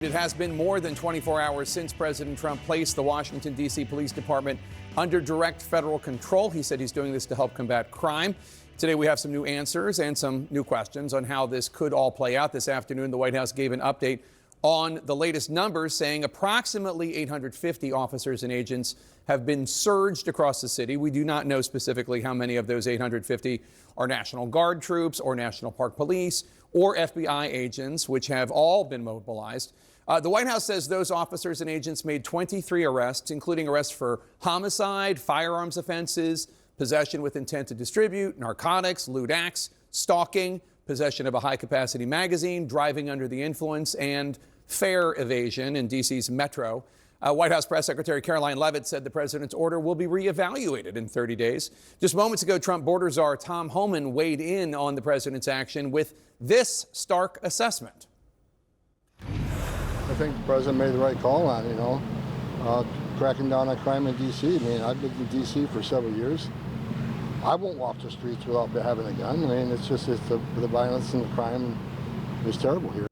It has been more than 24 hours since President Trump placed the Washington, D.C. Police Department under direct federal control. He said he's doing this to help combat crime. Today, we have some new answers and some new questions on how this could all play out. This afternoon, the White House gave an update on the latest numbers, saying approximately 850 officers and agents have been surged across the city. We do not know specifically how many of those 850 are National Guard troops or National Park Police or FBI agents, which have all been mobilized. The White House says those officers and agents made 23 arrests, including arrests for homicide, firearms offenses, possession with intent to distribute, narcotics, lewd acts, stalking, possession of a high-capacity magazine, driving under the influence, and fare evasion in D.C.'s metro. White House Press Secretary Caroline Leavitt said the president's order will be reevaluated in 30 days. Just moments ago, Trump border czar Tom Homan weighed in on the president's action with this stark assessment. I think the president made the right call on it, cracking down on crime in D.C. I mean, I've lived in D.C. for several years. I won't walk the streets without having a gun. I mean, it's the violence and the crime is terrible here.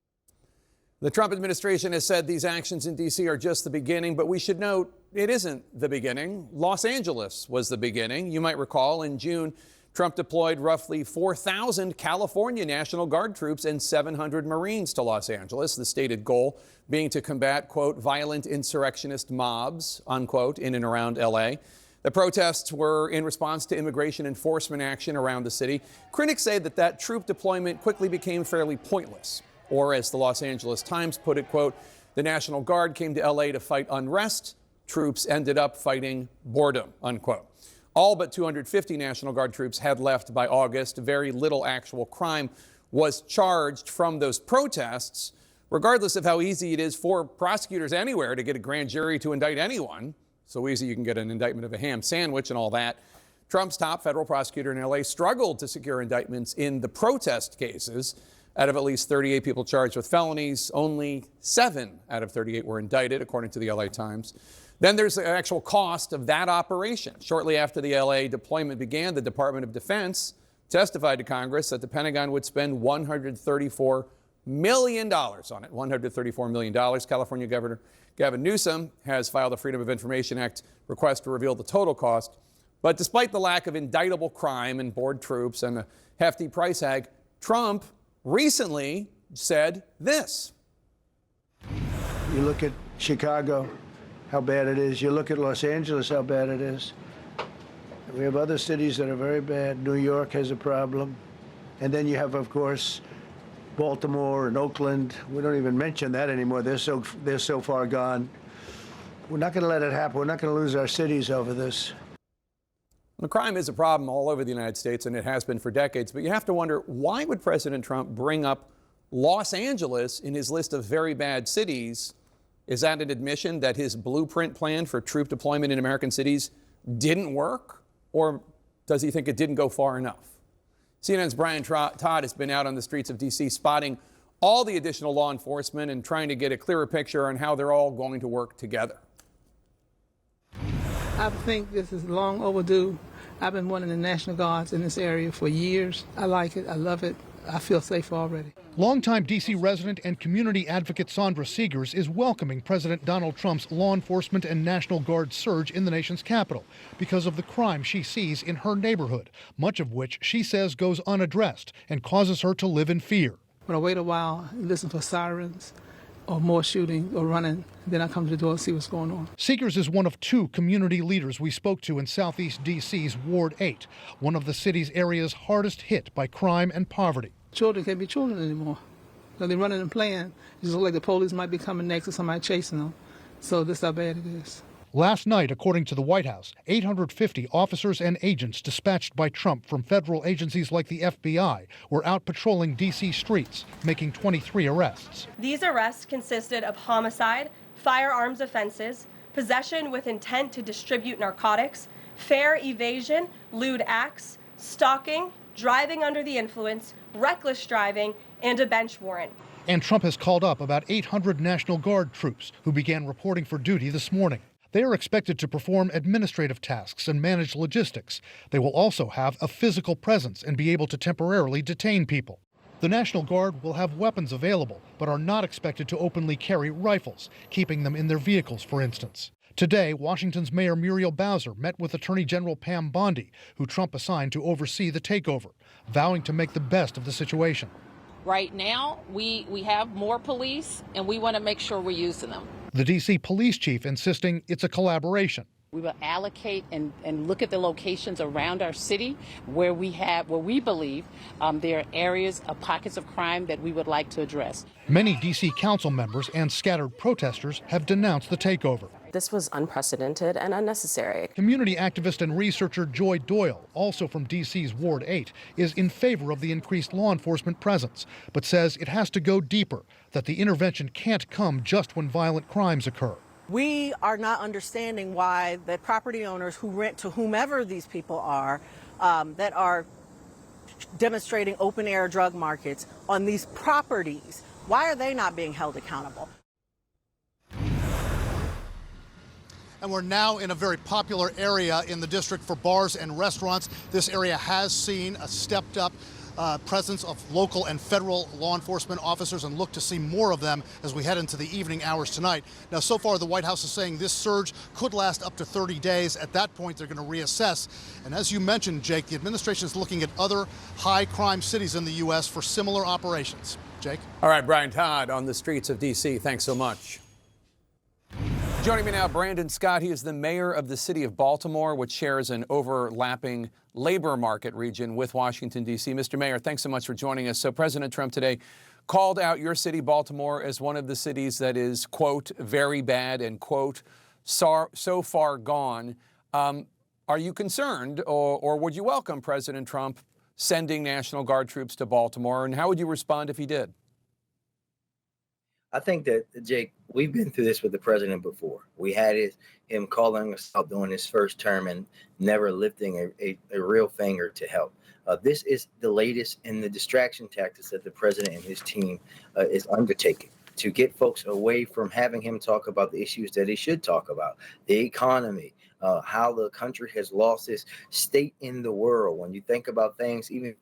The Trump administration has said these actions in D.C. are just the beginning, but we should note it isn't the beginning. Los Angeles was the beginning. You might recall in June, Trump deployed roughly 4,000 California National Guard troops and 700 Marines to Los Angeles, the stated goal being to combat, quote, violent insurrectionist mobs, unquote, in and around L.A. The protests were in response to immigration enforcement action around the city. Critics say that troop deployment quickly became fairly pointless. Or as the Los Angeles Times put it, quote, the National Guard came to L.A. to fight unrest. Troops ended up fighting boredom, unquote. All but 250 National Guard troops had left by August. Very little actual crime was charged from those protests, regardless of how easy it is for prosecutors anywhere to get a grand jury to indict anyone. So easy you can get an indictment of a ham sandwich and all that. Trump's top federal prosecutor in L.A. struggled to secure indictments in the protest cases. Out of at least 38 people charged with felonies, only 7 out of 38 were indicted, according to the L.A. Times. Then there's the actual cost of that operation. Shortly after the L.A. deployment began, the Department of Defense testified to Congress that the Pentagon would spend $134 million on it. $134 million. California Governor Gavin Newsom has filed a Freedom of Information Act request to reveal the total cost. But despite the lack of indictable crime and bored troops and a hefty price tag, Trump recently said this. You look at Chicago, how bad it is. You look at Los Angeles, how bad it is. We have other cities that are very bad. New York has a problem. And then you have, of course, Baltimore and Oakland. We don't even mention that anymore. They're so far gone. We're not going to let it happen. We're not going to lose our cities over this. The crime is a problem all over the United States, and it has been for decades. But you have to wonder, why would President Trump bring up Los Angeles in his list of very bad cities? Is that an admission that his blueprint plan for troop deployment in American cities didn't work? Or does he think it didn't go far enough? CNN's Brian Todd has been out on the streets of D.C. spotting all the additional law enforcement and trying to get a clearer picture on how they're all going to work together. I think this is long overdue. I've been wanting the National Guards in this area for years. I like it. I love it. I feel safe already. Longtime D.C. resident and community advocate Sandra Seegers is welcoming President Donald Trump's law enforcement and National Guard surge in the nation's capital because of the crime she sees in her neighborhood, much of which she says goes unaddressed and causes her to live in fear. When I wait a while, listen for sirens or more shooting or running, then I come to the door and see what's going on. Seegers is one of 2 community leaders we spoke to in Southeast D.C.'s Ward 8, one of the city's areas hardest hit by crime and poverty. Children can't be children anymore. They're running and playing. It just looks like the police might be coming next or somebody chasing them. So this is how bad it is. Last night, according to the White House, 850 officers and agents dispatched by Trump from federal agencies like the FBI were out patrolling D.C. streets, making 23 arrests. These arrests consisted of homicide, firearms offenses, possession with intent to distribute narcotics, fare evasion, lewd acts, stalking, driving under the influence, reckless driving, and a bench warrant. And Trump has called up about 800 National Guard troops who began reporting for duty this morning. They are expected to perform administrative tasks and manage logistics. They will also have a physical presence and be able to temporarily detain people. The National Guard will have weapons available, but are not expected to openly carry rifles, keeping them in their vehicles, for instance. Today, Washington's Mayor Muriel Bowser met with Attorney General Pam Bondi, who Trump assigned to oversee the takeover, vowing to make the best of the situation. Right now, we have more police, and we want to make sure we're using them. The D.C. police chief insisting it's a collaboration. We will allocate and look at the locations around our city where we believe there are areas of pockets of crime that we would like to address. Many D.C. council members and scattered protesters have denounced the takeover. This was unprecedented and unnecessary. Community activist and researcher Joy Doyle, also from D.C.'s Ward 8, is in favor of the increased law enforcement presence, but says it has to go deeper, that the intervention can't come just when violent crimes occur. We are not understanding why the property owners who rent to whomever these people are that are demonstrating open-air drug markets on these properties, why are they not being held accountable? And we're now in a very popular area in the district for bars and restaurants. This area has seen a stepped up presence of local and federal law enforcement officers, and look to see more of them as we head into the evening hours tonight. Now, so far, the White House is saying this surge could last up to 30 days. At that point, they're going to reassess. And as you mentioned, Jake, the administration is looking at other high crime cities in the U.S. for similar operations. Jake? All right, Brian Todd on the streets of D.C. Thanks so much. Joining me now, Brandon Scott. He is the mayor of the city of Baltimore, which shares an overlapping labor market region with Washington, D.C. Mr. Mayor, thanks so much for joining us. So President Trump today called out your city, Baltimore, as one of the cities that is, quote, very bad and, quote, so far gone. Are you concerned, or would you welcome President Trump sending National Guard troops to Baltimore? And how would you respond if he did? I think that, Jake, we've been through this with the president before. We had him calling us out during his first term and never lifting a real finger to help. This is the latest in the distraction tactics that the president and his team is undertaking to get folks away from having him talk about the issues that he should talk about, the economy, how the country has lost its state in the world. When you think about things, even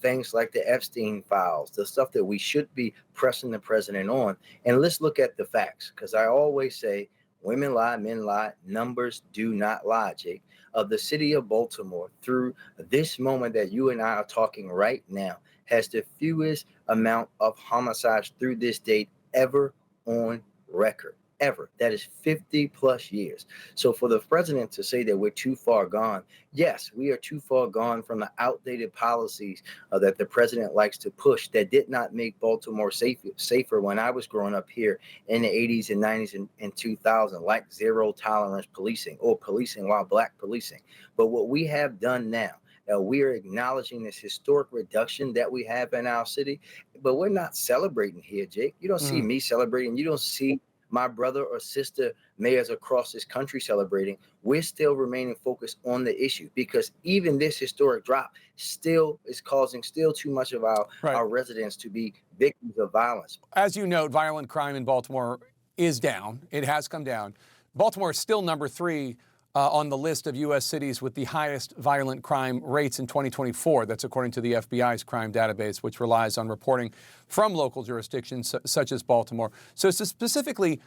things like the Epstein files, the stuff that we should be pressing the president on. And let's look at the facts, because I always say women lie, men lie, numbers do not lie, Jake. The city of Baltimore, through this moment that you and I are talking right now, has the fewest amount of homicides through this date ever on record. Ever. That is 50 plus years. So for the president to say that we're too far gone, yes, we are too far gone from the outdated policies that the president likes to push that did not make Baltimore safer when I was growing up here in the 80s and 90s and 2000, like zero tolerance policing or policing while black policing. But what we have done now, we are acknowledging this historic reduction that we have in our city, but we're not celebrating here, Jake. You don't see me celebrating. You don't see my brother or sister mayors across this country celebrating. We're still remaining focused on the issue, because even this historic drop still is causing still too much of our residents to be victims of violence. As you note, violent crime in Baltimore is down. It has come down. Baltimore is still number 3 on the list of U.S. cities with the highest violent crime rates in 2024. That's according to the FBI's crime database, which relies on reporting from local jurisdictions such as Baltimore. So specifically,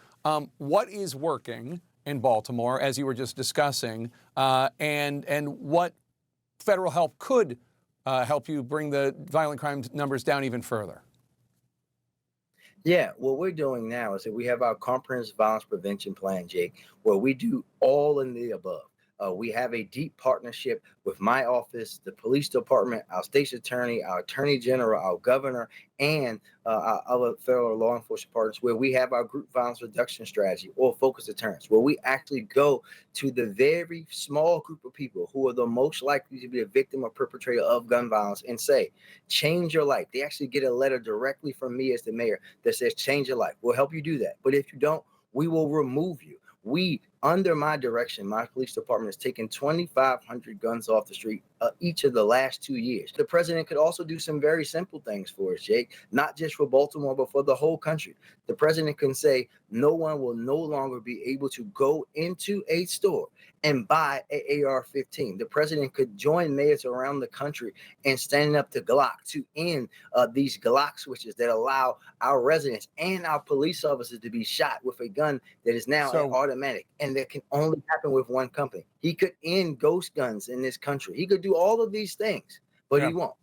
what is working in Baltimore, as you were just discussing, and what federal help could help you bring the violent crime numbers down even further? Yeah, what we're doing now is that we have our comprehensive violence prevention plan, Jake, where we do all in the above. We have a deep partnership with my office, the police department, our state's attorney, our attorney general, our governor, and our other federal law enforcement partners, where we have our group violence reduction strategy or focus deterrence, where we actually go to the very small group of people who are the most likely to be a victim or perpetrator of gun violence and say, change your life. They actually get a letter directly from me as the mayor that says, change your life. We'll help you do that. But if you don't, we will remove you. We Under my direction, my police department has taken 2,500 guns off the street each of the last 2 years. The president could also do some very simple things for us, Jake, not just for Baltimore, but for the whole country. The president can say no one will no longer be able to go into a store and buy an AR-15. The president could join mayors around the country in standing up to Glock to end these Glock switches that allow our residents and our police officers to be shot with a gun that is now an automatic, and that can only happen with one company. He could end ghost guns in this country. He could do all of these things, but he won't.